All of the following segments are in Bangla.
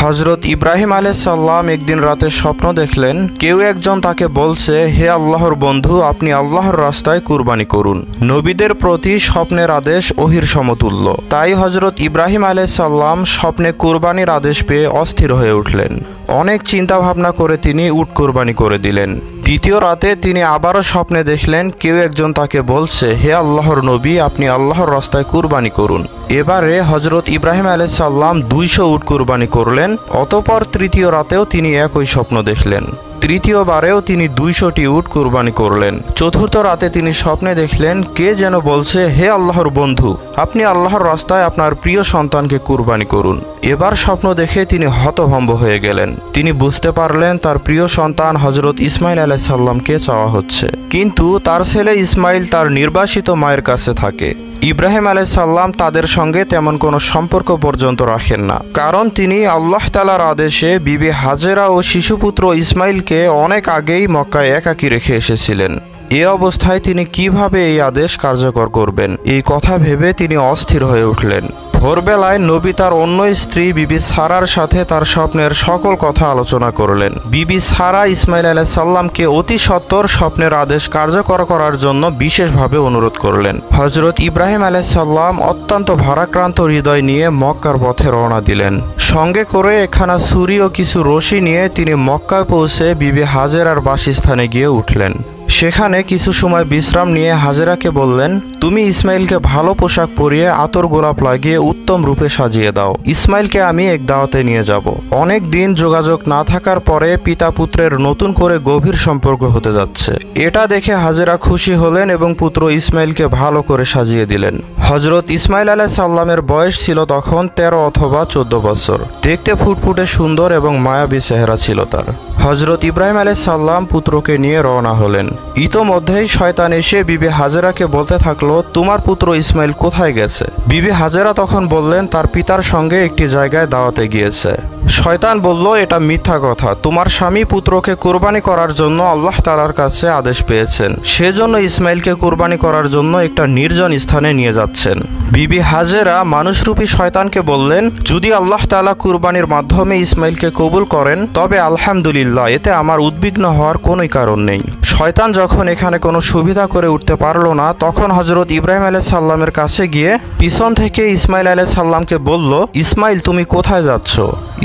হজরত ইব্রাহিম আলাইহিস সালাম একদিন রাতে স্বপ্ন দেখলেন কেউ একজন তাকে বলছে, হে আল্লাহর বন্ধু, আপনি আল্লাহর রাস্তায় কুরবানি করুন। নবীদের প্রতি স্বপ্নের আদেশ ওহীর সমতুল্য। তাই হজরত ইব্রাহিম আলাইহিস সালাম স্বপ্নে কুরবানির আদেশ পেয়ে অস্থির হয়ে উঠলেন। অনেক চিন্তা ভাবনা করে তিনি উট কুরবানি করে দিলেন। দ্বিতীয় রাতে তিনি আবারও স্বপ্নে দেখলেন কেউ একজন তাকে বলছে, হে আল্লাহর নবী, আপনি আল্লাহর রাস্তায় কুরবানি করুন। এবারে হজরত ইব্রাহিম আলাইহিস সালাম 200 উট কুরবানি করলেন। অতঃপর তৃতীয় রাতেও তিনি একই স্বপ্ন দেখলেন। তৃতীয়বারেও তিনি 200টি উট কুরবানি করলেন। চতুর্থ রাতে তিনি স্বপ্নে দেখলেন কে যেন বলছে, হে আল্লাহর বন্ধু, আপনি আল্লাহর রাস্তায় আপনার প্রিয় সন্তানকে কুরবানি করুন। এবার স্বপ্ন দেখে তিনি হতভম্ব হয়ে গেলেন। তিনি বুঝতে পারলেন তার প্রিয় সন্তান হজরত ইসমাইল আলাইহিস সালামকে চাওয়া হচ্ছে, কিন্তু তার ছেলে ইসমাইল তার নির্বাসিত মায়ের কাছে থাকে। ইব্রাহিম আলাইহিস সালাম তাদের সঙ্গে তেমন কোনো সম্পর্ক পর্যন্ত রাখেন না, কারণ তিনি আল্লাহ তাআলার আদেশে বিবি হাজেরা ও শিশুপুত্র ইসমাইলকে অনেক আগেই মক্কায় একাকী রেখে এসেছিলেন। এ অবস্থায় তিনি কিভাবে এই আদেশ কার্যকর করবেন, এই কথা ভেবে তিনি অস্থির হয়ে উঠলেন। ভোরবেলায় নবী তার অন্য স্ত্রী বিবি সারার সাথে তার স্বপ্নের সকল কথা আলোচনা করলেন। বিবি সারা ইসমাইল আলাইহিস সালামকে অতি সত্বর স্বপ্নের আদেশ কার্যকর করার জন্য বিশেষভাবে অনুরোধ করলেন। হজরত ইব্রাহিম আলাইহিস সালাম অত্যন্ত ভারাক্রান্ত হৃদয় নিয়ে মক্কার পথে রওনা দিলেন। সঙ্গে করে একখানা ছুরি ও কিছু রশি নিয়ে তিনি মক্কায় পৌঁছে বিবি হাজেরার বাসস্থানে গিয়ে উঠলেন। সেখানে কিছু সময় বিশ্রাম নিয়ে হাজেরাকে বললেন, তুমি ইসমাইলকে ভালো পোশাক পরিয়ে আতর গোলাপ লাগিয়ে উত্তম রূপে সাজিয়ে দাও। ইসমাইলকে আমি এক দাওয়াতে নিয়ে যাব। অনেক দিন যোগাযোগ না থাকার পরে পিতা পুত্রের নতুন করে গভীর সম্পর্ক হতে যাচ্ছে। এটা দেখে হাজেরা খুশি হলেন এবং পুত্র ইসমাইলকে ভালো করে সাজিয়ে দিলেন। হজরত ইসমাইল আলাইহিস সালামের বয়স ছিল তখন 13 অথবা 14 বছর। দেখতে ফুটফুটে সুন্দর এবং মায়াবী চেহারা ছিল তার। হজরত ইব্রাহিম আলাইহিস সালাম পুত্রকে নিয়ে রওনা হলেন। ইতোমধ্যেই শয়তান এসে বিবি হাজেরাকে বলতে থাকলো, তোমার পুত্র ইসমাইল কোথায় গেছে? বিবি হাজেরা তখন বললেন তার পিতার সঙ্গে একটি জায়গায় দাওয়াতে গিয়েছে। শয়তান বলল, এটা মিথ্যা কথা, তোমার স্বামী পুত্রকে কুরবানি করার জন্য আল্লাহ তাআলার কাছে আদেশ পেয়েছেন, সেজন্য ইসমাইলকে কুরবানি করার জন্য একটা নির্জন স্থানে নিয়ে যাচ্ছেন। বিবি হাজেরা মানুষরূপী শয়তানকে বললেন, যদি আল্লাহ তাআলা কুরবানির মাধ্যমে ইসমাইলকে কবুল করেন তবে আলহামদুলিল্লাহ, এতে আমার উদ্বিগ্ন হওয়ার কোনোই কারণ নেই। শয়তান যখন এখানে কোনো সুবিধা করে উঠতে পারল না, তখন হজরত ইব্রাহিম আলাইহিস সালামের কাছে গিয়ে পিছন থেকে ইসমাইল আলাইহিস সালামকে বলল, ইসমাইল তুমি কোথায় যাচ্ছ?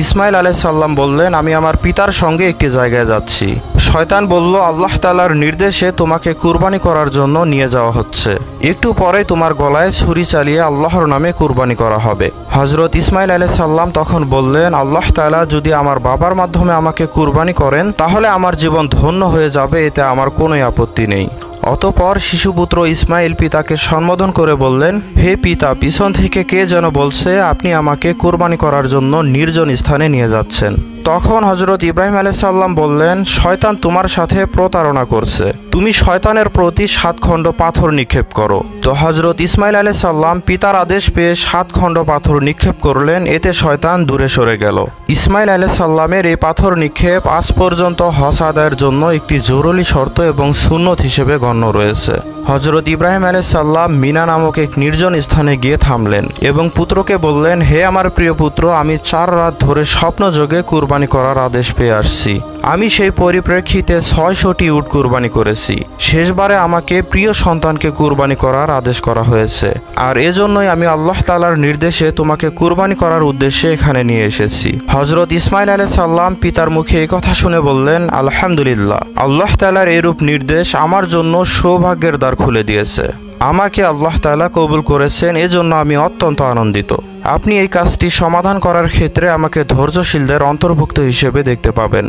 ইসমাইল আলাইহিস সালাম বললেন, আমি আমার পিতার সঙ্গে একটি জায়গায় যাচ্ছি। শয়তান বলল, আল্লাহ তাআলার নির্দেশে তোমাকে কুরবানি করার জন্য নিয়ে যাওয়া হচ্ছে। একটু পরে তোমার গলায় ছুরি চালিয়ে আল্লাহর নামে কুরবানি করা হবে। হজরত ইসমাইল আলাইহিস সালাম তখন বললেন, আল্লাহ তাআলা যদি আমার বাবার মাধ্যমে আমাকে কুরবানি করেন তাহলে আমার জীবন ধন্য হয়ে যাবে, এতে আমার কোনোই আপত্তি নেই। অতঃপর শিশুপুত্র ইসমাইল পিতাকে সম্বোধন করে বললেন, হে পিতা, পিছন থেকে কে যেন বলছে আপনি আমাকে কুরবানি করার জন্য নির্জন স্থানে নিয়ে যাচ্ছেন। তখন হজরত ইব্রাহিম আলাইহিস সালাম বললেন, শয়তান তোমার সাথে প্রতারণা করছে, তুমি শয়তানের প্রতি 7 খণ্ড পাথর নিক্ষেপ করো। তো হজরত ইসমাইল আলাইহিস সালাম পিতার আদেশ পেয়ে 7 খণ্ড পাথর নিক্ষেপ করলেন। এতে শয়তান দূরে সরে গেল। ইসমাইল আলাইহিস সালামের এই পাথর নিক্ষেপ আজ পর্যন্ত হজ আদায়ের জন্য একটি জরুরি শর্ত এবং সুন্নত হিসেবে গণ্য রয়েছে। হজরত ইব্রাহিম আলাইহিস সালাম মিনা নামক এক নির্জন স্থানে গিয়ে থামলেন এবং পুত্রকে বললেন, হে আমার প্রিয় পুত্র, আমি 4 রাত ধরে স্বপ্নযোগে কুরবানি করার আদেশ পেয়ে আসছি। আমি সেই পরিপ্রেক্ষিতে 600টি উট কুরবানি করেছি। শেষবারে আমাকে প্রিয় সন্তানকে কুরবানি করার আদেশ করা হয়েছে, আর এজন্যই আমি আল্লাহ তাআলার নির্দেশে তোমাকে কুরবানি করার উদ্দেশ্যে এখানে নিয়ে এসেছি। হজরত ইসমাইল আলাইহিস সালাম পিতার মুখে এই কথা শুনে বললেন, আলহামদুলিল্লাহ, আল্লাহ তাআলার এরূপ নির্দেশ আমার জন্য সৌভাগ্যের দ্বার খুলে দিয়েছে। আমাকে আল্লাহ তাআলা কবুল করেছেন, এজন্য আমি অত্যন্ত আনন্দিত। আপনি এই কাজটি সমাধান করার ক্ষেত্রে আমাকে ধৈর্যশীলদের অন্তর্ভুক্ত হিসেবে দেখতে পাবেন।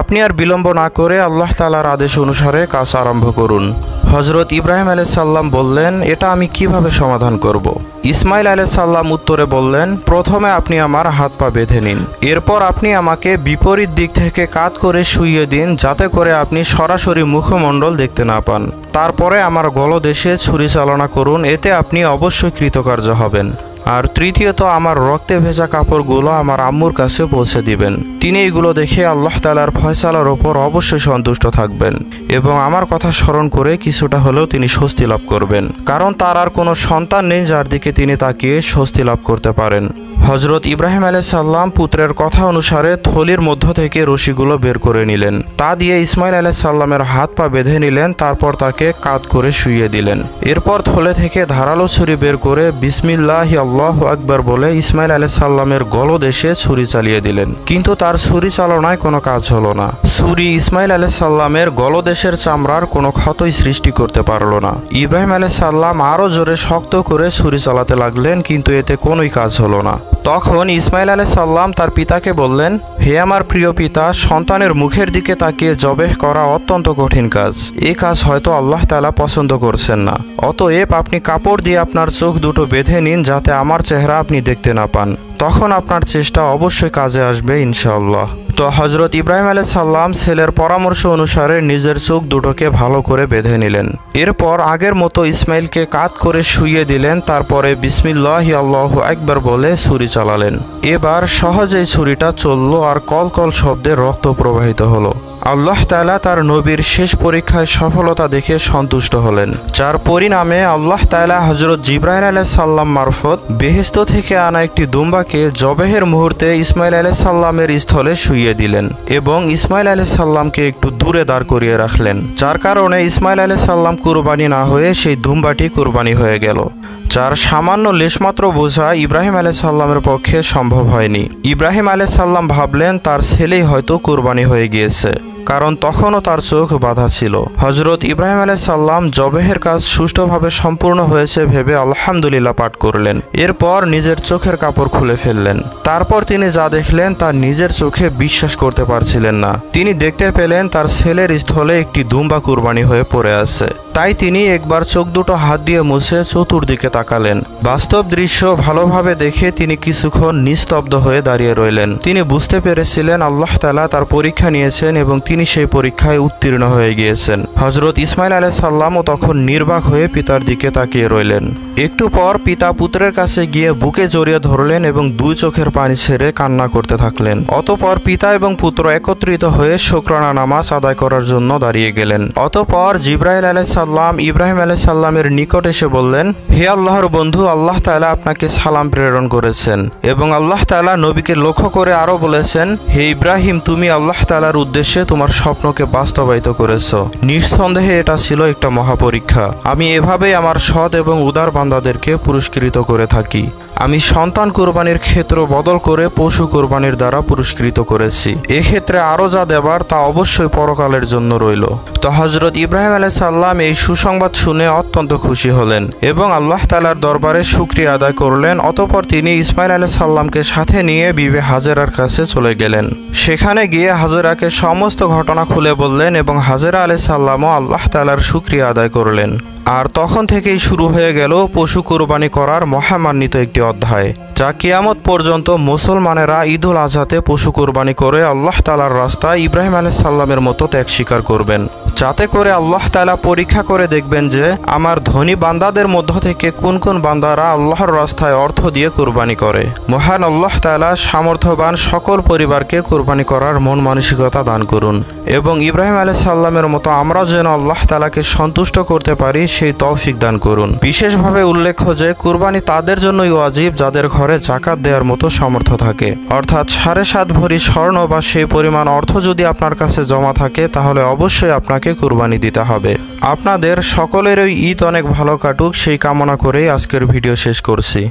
আপনি আর বিলম্ব না করে আল্লাহ তাআলার আদেশ অনুসারে কাজ আরম্ভ করুন। হজরত ইব্রাহিম আলাইহিস সালাম বললেন, এটা আমি কিভাবে সমাধান করব? ইসমাইল আলাইহিস সালাম উত্তরে বললেন, প্রথমে আপনি আমার হাত পা বেঁধে নিন, এরপর আপনি আমাকে বিপরীত দিক থেকে কাত করে শুইয়ে দিন, যাতে করে আপনি সরাসরি মুখমণ্ডল দেখতে না পান। তারপরে আমার গলদেশে ছুরি চালনা করুন, এতে আপনি অবশ্যই কৃতকার্য হবেন। আর তৃতীয়ত, আমার রক্তে ভেজা কাপড়গুলো আমার আম্মুর কাছে পৌঁছে দিবেন। তিনি এগুলো দেখে আল্লাহ তাআলার ফয়সালার ওপর অবশ্যই সন্তুষ্ট থাকবেন এবং আমার কথা স্মরণ করে কিছুটা হলেও তিনি স্বস্তি লাভ করবেন, কারণ তার আর কোনো সন্তান নেই যার দিকে তিনি তাকিয়ে স্বস্তি লাভ করতে পারেন। হজরত ইব্রাহিম আলাইহিস সালাম পুত্রের কথা অনুসারে থলির মধ্য থেকে রশিগুলো বের করে নিলেন। তা দিয়ে ইসমাইল আলাইহিস সালামের হাত পা বেঁধে নিলেন, তারপর তাকে কাঁধ করে শুইয়ে দিলেন। এরপর থলে থেকে ধারালো ছুরি বের করে বিসমিল্লাহি আল্লাহু আকবার বলে ইসমাইল আলাইহিস সালামের গলদেশে ছুরি চালিয়ে দিলেন, কিন্তু তার ছুরি চালনায় কোনো কাজ হলো না। ছুরি ইসমাইল আলাইহিস সালামের গলদেশের চামড়ার কোনো ক্ষতই সৃষ্টি করতে পারল না। ইব্রাহিম আলাইহিস সালাম আরও জোরে শক্ত করে ছুরি চালাতে লাগলেন, কিন্তু এতে কোনোই কাজ হলো না। তখন ইসমাইল আলাইহিস সালাম তার পিতাকে বললেন, হে আমার প্রিয় পিতা, সন্তানের মুখের দিকে তাকিয়ে জবেহ করা অত্যন্ত কঠিন কাজ। এই কাজ হয়তো আল্লাহ তাআলা পছন্দ করছেন না। অতএব আপনি কাপড় দিয়ে আপনার চোখ দুটো বেঁধে নিন, যাতে আমার চেহারা আপনি দেখতে না পান। তখন আপনার চেষ্টা অবশ্যই কাজে আসবে ইনশাআল্লাহ। তো হজরত ইব্রাহিম আলাইহিস সালাম ছেলের পরামর্শ অনুসারে নিজের চোখ দুটোকে ভালো করে বেঁধে নিলেন। এরপর আগের মতো ইসমাইলকে কাঁধ করে শুইয়ে দিলেন, তারপরে বিসমিল্লাহি আল্লাহু আকবার বলে ছুরি চালালেন। এবার সহজেই ছুরিটা চলল আর কলকল শব্দে রক্ত প্রবাহিত হলো। আল্লাহ তাআলা তার নবীর শেষ পরীক্ষায় সফলতা দেখে সন্তুষ্ট হলেন, যার পরিণামে আল্লাহ তাআলা হজরত জিবরাইল আলাইহিস সালাম মারফত বেহেশত থেকে আনা একটি দুম্বাকে জবেহের মুহূর্তে ইসমাইল আলাইহিস সালামের স্থলে শুইয়ে দিলেন এবং ইসমাইল আলাইহিস সালামকে একটু দূরে দাঁড় করিয়ে রাখলেন, যার কারণে ইসমাইল আলাইহিস সালাম কুরবানি না হয়ে সেই দুম্বাটি কুরবানি হয়ে গেল, যার সামান্য লেশমাত্র বোঝা ইব্রাহিম আলাইহিস সালামের পক্ষে সম্ভব হয়নি। ইব্রাহিম আলাইহিস সালাম ভাবলেন তার ছেলেই হয়তো কুরবানি হয়ে গিয়েছে, কারণ তখনও তার চোখ বাঁধা ছিল। হজরত ইব্রাহিম আলাইহিস সালাম জবেহের কাজ সুষ্ঠুভাবে সম্পূর্ণ হয়েছে ভেবে আলহামদুলিল্লাহ পাঠ করলেন। এরপর নিজের চোখের কাপড় খুলে ফেললেন। তারপর তিনি যা দেখলেন তা নিজের চোখে বিশ্বাস করতে পারছিলেন না। তিনি দেখতে পেলেন তার ছেলের স্থলে একটি দুম্বা কুরবানি হয়ে পড়ে আছে। তাই তিনি একবার চোখ দুটো হাত দিয়ে মুছে চতুর্দিকে তাকালেন। বাস্তব দৃশ্য ভালোভাবে দেখে তিনি কিছুক্ষণ নিস্তব্ধ হয়ে দাঁড়িয়ে রইলেন। তিনি বুঝতে পেরেছিলেন আল্লাহ তাআলা তার পরীক্ষা নিয়েছেন এবং তিনি সেই পরীক্ষায় উত্তীর্ণ হয়ে গিয়েছেন। হজরত ইসমাইল আলাইহিস সালামও তখন নির্বাক হয়ে পিতার দিকে তাকিয়ে রইলেন। একটু পর পিতা পুত্রের কাছে গিয়ে বুকে জড়িয়ে ধরলেন এবং দুই চোখের পানি ছেড়ে কান্না করতে থাকলেন। অতঃপর পিতা এবং পুত্র একত্রিত হয়ে শুকরানা নামাজ আদায় করার জন্য দাঁড়িয়ে গেলেন। অতঃপর জিবরাইল আলাইহিস সালাম ইব্রাহিম আলাইহিস সালামের নিকট এসে বললেন, হে আল্লাহর বন্ধু, আল্লাহ তাআলা আপনাকে সালাম প্রেরণ করেছেন এবং আল্লাহ তাআলা নবীকে লক্ষ্য করে আরও বলেছেন, হে ইব্রাহিম, তুমি আল্লাহ তাআলার উদ্দেশ্যে তোমার স্বপ্নকে বাস্তবায়িত করেছো। নিঃসন্দেহে এটা ছিল একটা মহাপরীক্ষা। আমি এভাবেই আমার সৎ এবং উদার বান্দাদেরকে পুরস্কৃত করে থাকি। আমি সন্তান কোরবানির ক্ষেত্র বদল করে পশু কোরবানির দ্বারা পুরস্কৃত করেছি। এক্ষেত্রে আরও যা দেবার তা অবশ্যই পরকালের জন্য রইল। তো হজরত ইব্রাহিম আলাইহিস সালাম এই সুসংবাদ শুনে অত্যন্ত খুশি হলেন এবং আল্লাহ তাআলার দরবারে শুকরিয়া আদায় করলেন। অতঃপর তিনি ইসমাইল আলাইহিস সালামকে সাথে নিয়ে বিবি হাজেরার কাছে চলে গেলেন। সেখানে গিয়ে হাজেরাকে সমস্ত ঘটনা খুলে বললেন এবং হাজেরা আলাইহিস সালামও আল্লাহ তাআলার শুকরিয়া আদায় করলেন। আর তখন থেকেই শুরু হয়ে গেল পশু কোরবানি করার মহামান্বিত একটি অধ্যায়, যা কিয়ামত পর্যন্ত মুসলমানেরা ঈদুল আজহাতে পশু কোরবানি করে আল্লাহ তাআলার রাস্তায় ইব্রাহিম আলাইহিস সালামের মতো ত্যাগ স্বীকার করবেন, যাতে করে আল্লাহ তাআলা পরীক্ষা করে দেখবেন যে আমার ধনী বান্দাদের মধ্য থেকে কোন কোন বান্দারা আল্লাহর রাস্তায় অর্থ দিয়ে কোরবানি করে। মহান আল্লাহ তাআলা সামর্থ্যবান সকল পরিবারকে কোরবানি করার মন মানসিকতা দান করুন এবং ইব্রাহিম আলাইহিস সালামের মতো আমরা যেন আল্লাহ তাআলাকে সন্তুষ্ট করতে পারি সেই তৌফিক দান করুন। বিশেষভাবে উল্লেখ্য যে কুরবানি তাদের জন্যই ওয়াজিব যাদের ঘরে যাকাত দেওয়ার মতো সামর্থ্য থাকে, অর্থাৎ 7.5 ভরি স্বর্ণ বা সেই পরিমাণ অর্থ যদি আপনার কাছে জমা থাকে তাহলে অবশ্যই আপনাকে কুরবানি দিতে হবে। আপনাদের সকলেরই ঈদ অনেক ভালো কাটুক সেই কামনা করেই আজকের ভিডিও শেষ করছি।